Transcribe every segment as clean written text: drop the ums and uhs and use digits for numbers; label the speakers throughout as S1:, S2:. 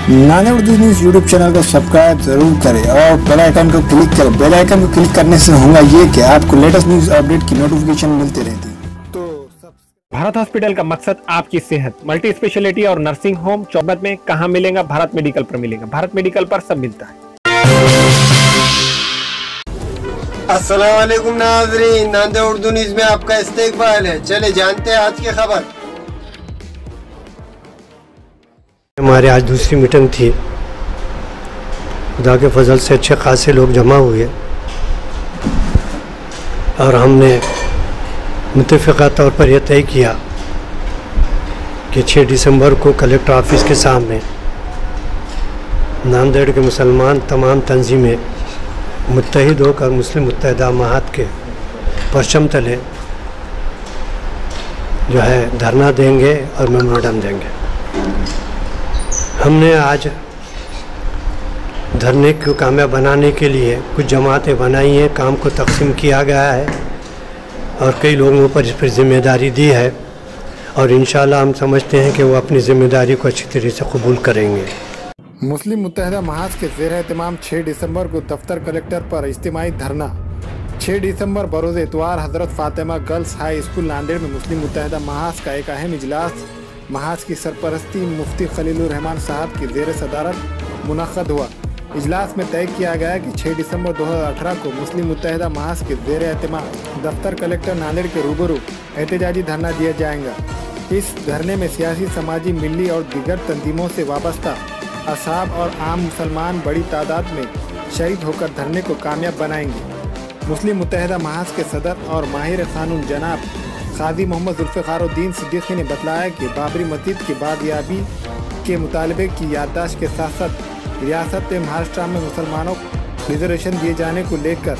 S1: Nanded Urdu news YouTube channel को subscribe जरूर करें और बेल आइकन को क्लिक करें। बेल आइकन को क्लिक करने से होगा ये कि आपको लेटेस्ट न्यूज़ अपडेट की नोटिफिकेशन मिलती रहती है।
S2: भारत हॉस्पिटल का मकसद आपकी सेहत। मल्टी स्पेशलिटी और नर्सिंग होम चौबत में कहाँ मिलेगा? भारत मेडिकल पर मिलेगा। भारत मेडिकल पर सब मिलता है।
S3: अस्सलाम वालेकुम नाज़रीन, नांदेड़ उर्दू न्यूज़ में आपका इस्तकबाल है। चले जानते हैं आज की खबर।
S4: हमारे आज दूसरी मीटिंग थी। खुदा के फजल से अच्छे खासे लोग जमा हुए और हमने मुत्तफ़िक़ा तौर पर यह तय किया कि 6 दिसंबर को कलेक्टर ऑफिस के सामने नांदेड़ के मुसलमान तमाम तंजीमें मुत्तहिद होकर मुस्लिम मुत्तहिदा महात के परचम तले जो है धरना देंगे और मेमोरेंडम देंगे। हमने आज धरने को कामयाब बनाने के लिए कुछ जमातें बनाई हैं, काम को तकसीम किया गया है और कई लोगों पर इस पर ज़िम्मेदारी दी है और इंशाअल्लाह हम समझते हैं कि वो अपनी ज़िम्मेदारी को अच्छी तरह से कबूल करेंगे।
S1: मुस्लिम मुत्तहिदा महाज के ज़ेर एहतमाम 6 दिसंबर को दफ्तर कलेक्टर पर इज्तिमाई धरना। 6 दिसंबर बरोज़ इतवार हज़रत Fatima girls high school Nanded में मुस्लिम मुत्तहिदा महाज का एक अहम इजलास महाज की सरपरस्ती मुफ्ती खलीलुर रहमान साहब की ज़ेर सदारत मुनक़्क़द हुआ। इजलास में तय किया गया कि 6 दिसंबर 2018 को मुस्लिम मुत्तहिदा महाज के ज़ेर एहतमाम दफ्तर कलेक्टर नांदेड़ के रूबरू एहतजाजी धरना दिया जाएगा। इस धरने में सियासी, समाजी, मिली और दीगर तंजीमों से वाबस्ता असहाब और आम मुसलमान बड़ी तादाद में शहीद होकर धरने को कामयाब बनाएंगे। मुस्लिम मुत्तहिदा महाज के सदर और माहिर कानून जनाब काजी मोहम्मद जुल्फ़िकारुद्दीन सिद्दीकी ने बतलाया कि बाबरी मस्जिद की बादियाबी के मुतालबे की याददाश्त के साथ साथ रियासत महाराष्ट्र में मुसलमानों को रिजर्वेशन दिए जाने को लेकर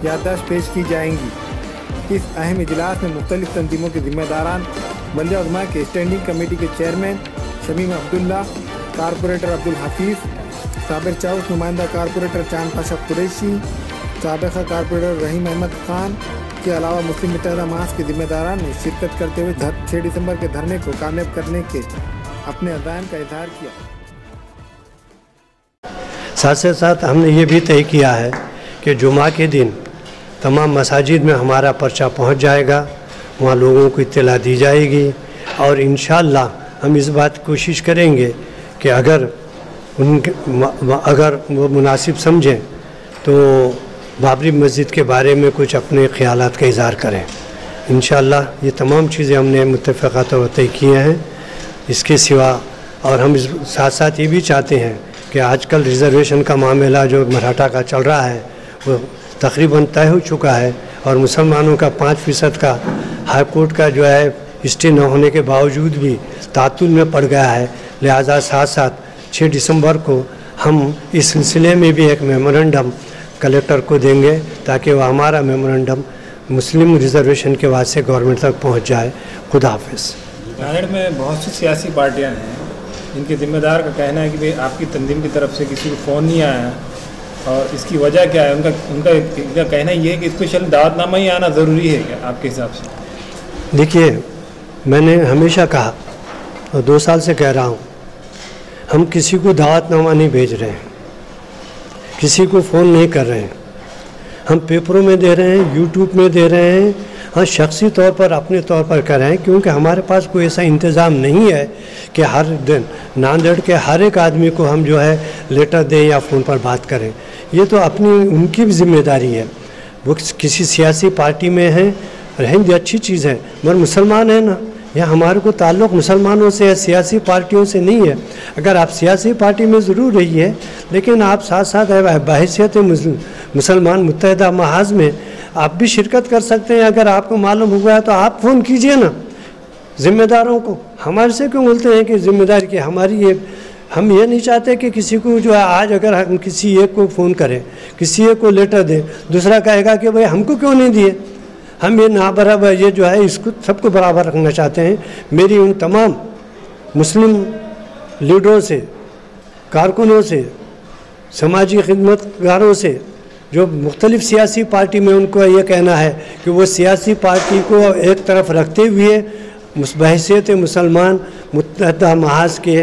S1: याददाश्त पेश की जाएंगी। इस अहम इजलास में मुख्तलिफ तंजीमों के ज़िम्मेदारान, बल्दिया उज़्मा के स्टैंडिंग कमेटी के chairman Shamim Abdullah, corporator Abdul Hafeez, Sabir chaos नुमाइंदा कारपोरेटर चांद पाशा कुरैशी, साबिक़ा कारपोरेटर रहीम अहमद खान के अलावा मुस्लिम मुत्तहिदा महाज के ज़िम्मेदारान ने शिरकत करते हुए 6 दिसंबर के धरने को कामयाब करने के अपने अज़ाम का इज़हार किया।
S4: साथ ही साथ हमने ये भी तय किया है कि जुमा के दिन तमाम मसाजिद में हमारा पर्चा पहुंच जाएगा, वहाँ लोगों को इत्तला दी जाएगी और इंशाअल्लाह हम इस बात की कोशिश करेंगे कि अगर वो मुनासिब समझें तो बाबरी मस्जिद के बारे में कुछ अपने ख़यालात का इज़हार करें। इंशाअल्लाह ये तमाम चीज़ें हमने मुत्तफ़िक़ा तौर तय किए हैं। इसके सिवा और हम इस साथ साथ ये भी चाहते हैं कि आजकल रिज़र्वेशन का मामला जो मराठा का चल रहा है वो तकरीबन तय हो चुका है और मुसलमानों का 5% का हाई कोर्ट का जो है स्टे न होने के बावजूद भी तातुल में पड़ गया है। लिहाजा साथ साथ 6 दिसंबर को हम इस सिलसिले में भी एक मेमोरेंडम कलेक्टर को देंगे ताकि वह हमारा मेमोरेंडम मुस्लिम रिजर्वेशन के वास्ते गवर्नमेंट तक पहुंच जाए। खुदा हाफिज़।
S5: नांदेड़ में बहुत सी सियासी पार्टियां हैं जिनके ज़िम्मेदार का कहना है कि भाई आपकी तंजीम की तरफ से किसी को फ़ोन नहीं आया और इसकी वजह क्या है? उनका कहना ये है कि स्पेशल दावतनामा ही आना ज़रूरी है क्या आपके हिसाब से?
S4: देखिए, मैंने हमेशा कहा और 2 साल से कह रहा हूँ, हम किसी को दावतनामा नहीं भेज रहे हैं, किसी को फ़ोन नहीं कर रहे हैं। हम पेपरों में दे रहे हैं, यूट्यूब में दे रहे हैं, हाँ शख्सी तौर पर अपने तौर पर कर रहे हैं क्योंकि हमारे पास कोई ऐसा इंतज़ाम नहीं है कि हर दिन नांदेड़ के हर एक आदमी को हम जो है लेटर दें या फ़ोन पर बात करें। ये तो अपनी उनकी भी ज़िम्मेदारी है। वो किसी सियासी पार्टी में हैं, रहेंगे, अच्छी चीज़ है, मगर मुसलमान है ना, या हमारे को ताल्लुक़ मुसलमानों से है, सियासी पार्टियों से नहीं है। अगर आप सियासी पार्टी में ज़रूर रही है लेकिन आप साथ साथ बहैसियत मुसलमान मुत्तहिदा महाज में आप भी शिरकत कर सकते हैं। अगर आपको मालूम हुआ है तो आप फ़ोन कीजिए ना ज़िम्मेदारों को। हमारे से क्यों बोलते हैं कि ज़िम्मेदारी की हमारी ये, हम ये नहीं चाहते कि किसी को जो है आज अगर हम किसी एक को फ़ोन करें, किसी एक को लेटर दें, दूसरा कहेगा कि भाई हमको क्यों नहीं दिए। हम ये ना बराबर, ये जो है इसको सबको बराबर रखना चाहते हैं। मेरी उन तमाम मुस्लिम लीडरों से, कारकुनों से, समाजी खिदमतगारों से जो मुख्तलिफ़ सियासी पार्टी में, उनको ये कहना है कि वो सियासी पार्टी को एक तरफ रखते हुए बहैसियत मुसलमान मुत्तहिदा महाज के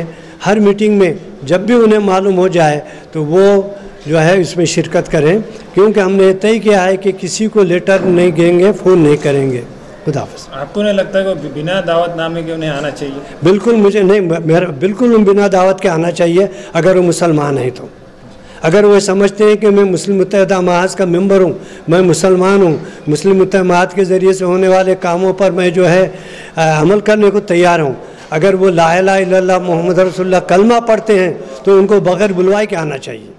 S4: हर मीटिंग में جب بھی انہیں معلوم ہو جائے تو وہ جو ہے اس میں شرکت کریں، کیونکہ ہم نے طے کیا ہے کہ کسی کو لیٹر نہیں دیں گے، فون نہیں کریں گے۔ خدا حافظ۔
S5: آپ کو نہیں لگتا ہے کہ بنا دعوت نامے کے انہیں آنا چاہیے؟
S4: بالکل مجھے نہیں، بالکل بنا دعوت کے آنا چاہیے اگر وہ مسلمان ہیں تو۔ اگر وہ سمجھتے ہیں کہ میں مسلم متحدہ محاذ کا ممبر ہوں، میں مسلمان ہوں، مسلم متحدہ محاذ کے ذریعے سے ہونے والے کاموں پر میں جو ہے عمل کرنے کو تیار ہوں، اگر وہ لا الہ الا اللہ محمد رسول اللہ کلمہ پڑھتے ہیں تو ان کو بغیر بلوائے کے آنا چاہیے۔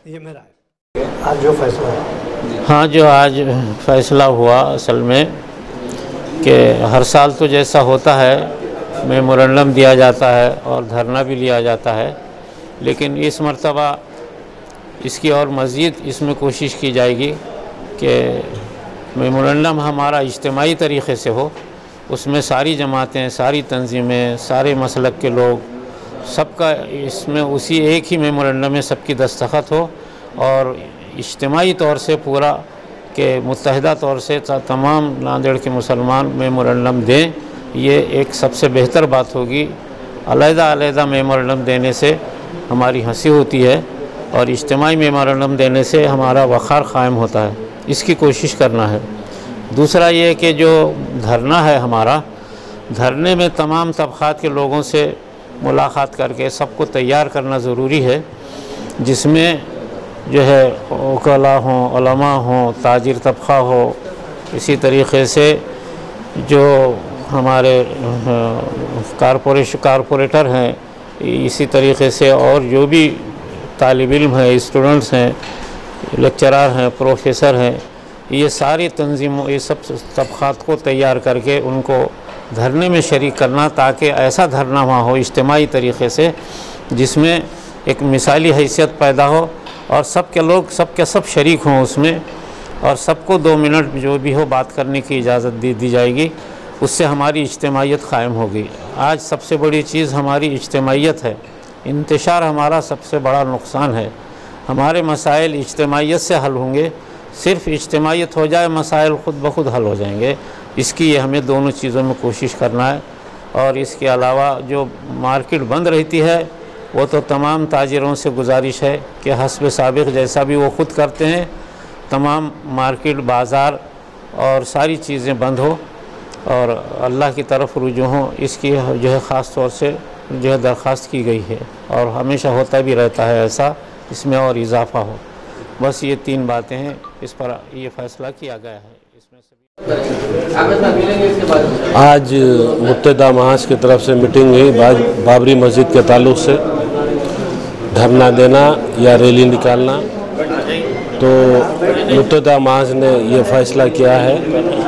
S4: یہ میرا ہے آج جو فیصلہ ہے۔
S6: ہاں، جو آج فیصلہ ہوا اصل میں کہ ہر سال تو جیسا ہوتا ہے میمورنڈم دیا جاتا ہے اور دھرنا بھی لیا جاتا ہے، لیکن اس مرتبہ اس کی اور مزید اس میں کوشش کی جائے گی کہ میمورنڈم ہمارا اجتماعی طریقے سے ہو، اس میں ساری جماعتیں، ساری تنظیمیں، سارے مسلک کے لوگ، سب کا اس میں اسی ایک ہی میمورنڈم میں سب کی دستخط ہو، اور اجتماعی طور سے پورا کہ متحدہ طور سے تمام ناندیڑ کے مسلمان میمورنڈم دیں۔ یہ ایک سب سے بہتر بات ہوگی۔ علیحدہ میمورنڈم دینے سے ہماری ہنسی ہوتی ہے اور اجتماعی میمورنڈم دینے سے ہمارا وقار قائم ہوتا ہے، اس کی کوشش کرنا ہے۔ دوسرا یہ کہ جو دھرنا ہے ہمارا، دھرنے میں تمام طبقات کے لوگوں سے ملاقات کر کے سب کو تیار کرنا ضروری ہے، جس میں جو ہے وکلاء ہوں، علماء ہوں، تاجر طبقہ ہو، اسی طریقے سے جو ہمارے کارپوریٹر ہیں، اسی طریقے سے اور جو بھی طالب علم ہیں، اسٹوڈنٹس ہیں، لیکچرار ہیں، پروفیسر ہیں، یہ ساری تنظیموں، یہ سب طبقات کو تیار کر کے ان کو دھرنے میں شریک کرنا، تاکہ ایسا دھرنا وہاں ہو اجتماعی طریقے سے جس میں ایک مثالی حیثیت پیدا ہو اور سب کے لوگ سب کے سب شریک ہوں اس میں، اور سب کو 2 منٹ جو بھی ہو بات کرنے کی اجازت دی جائے گی۔ اس سے ہماری اجتماعیت قائم ہوگی۔ آج سب سے بڑی چیز ہماری اجتماعیت ہے، انتشار ہمارا سب سے بڑا نقصان ہے۔ ہمارے مسائل اجتماعیت سے حل ہوں گے، صرف اجتماعیت ہو جائے مسائل خود بخود حل ہو جائیں گے۔ اس کی ہمیں دونوں چیزوں میں کوشش کرنا ہے، اور اس کے علاوہ جو مارکیٹ بند رہتی ہے وہ تو تمام تاجروں سے گزارش ہے کہ حسب سابق جیسا بھی وہ خود کرتے ہیں، تمام مارکیٹ، بازار اور ساری چیزیں بند ہو اور اللہ کی طرف رجوع ہوں، اس کی جو ہے خاص طور سے جو ہے درخواست کی گئی ہے، اور ہمیشہ ہوتا بھی رہتا ہے ایسا، اس میں اور اضافہ ہو۔ بس یہ 3 باتیں ہیں، اس پر یہ فیصلہ کیا گیا ہے۔ اس میں
S7: آج متحدہ محاذ کی طرف سے میٹنگ ہوئی بابری مسجد کے تعلق سے، دھرنا دینا یا ریلی نکالنا، تو متحدہ محاذ نے یہ فیصلہ کیا ہے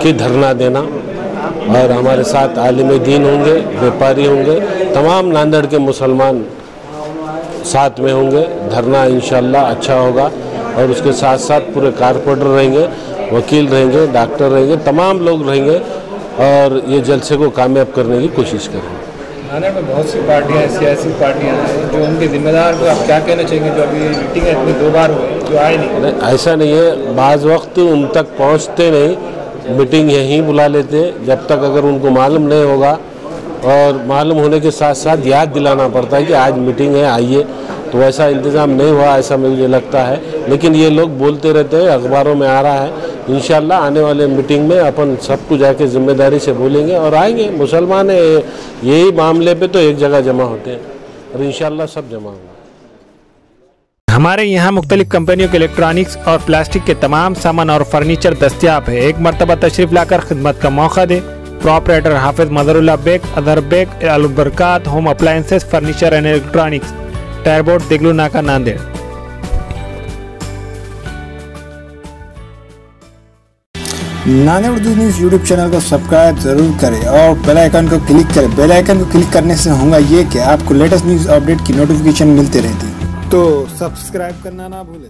S7: کہ دھرنا دینا، اور ہمارے ساتھ عالم دین ہوں گے، بیپاری ہوں گے، تمام ناندیڑ کے مسلمان ساتھ میں ہوں گے۔ دھرنا انشاءاللہ اچھا ہوگا، اور اس کے ساتھ ساتھ پورے کارپوریٹر رہیں گے، وکیل رہیں گے، ڈاکٹر رہیں گے، تمام لوگ رہیں گے، اور یہ جلسے کو کامیاب کرنے کی کوشش کریں گے۔
S5: ناندیڑ میں بہت سی پارٹیاں ہیں، سیاسی پارٹیاں ہیں، جو ان کے ذمہ دار کو آپ کیا کہنا چاہیں گے جو ابھی میٹنگ اتنی 2 بار ہوئے جو آئے نہیں؟
S7: ایسا نہیں ہے، بعض وقت ان تک پہنچتے نہیں، میٹنگ یہیں بلا لیتے، جب تک اگر ان کو معلوم نہیں ہوگا، اور معلوم ہونے کے ساتھ ساتھ یاد دلانا پڑتا ہے کہ آج میٹنگ ہے آئیے، تو ایسا انتظام نہیں ہوا، ایسا مجھے لگتا ہے۔ لیکن یہ لوگ بولتے رہتے ہیں، اخباروں میں آ رہا ہے، انشاءاللہ آنے والے میٹنگ میں اپن سب کو جا کے ذمہ داری سے بولیں گے اور آئیں گے۔ مسلمان یہی معاملے پہ تو ایک جگہ جمع ہوتے ہیں، اور انشاءاللہ سب جمع ہوں گے۔
S2: ہمارے یہاں مختلف کمپنیوں کے الیکٹرانکس اور پلاسٹک کے تمام سامان اور فرنیچر دستیاب ہے۔ ایک مرتبہ تشریف لا کر خدمت کا موقع دیں۔ Proprietor Hafiz Mazhar Allah Baig, Azhar Baig, Albarkat home appliances, furniture and electronics, tyre board, Deglur Naka, Nanded.
S1: Nanded Urdu news YouTube channel کو سبسکرائب ضرور کریں اور بیل آئیکن کو کلک کریں۔ بیل آئیکن کو کلک کرنے سے ہوگا یہ کہ آپ کو لیٹسٹ نیوز اپڈیٹ کی نوٹیفیکیشن ملتے رہتی، تو سبسکرائب کرنا نہ بھولیں۔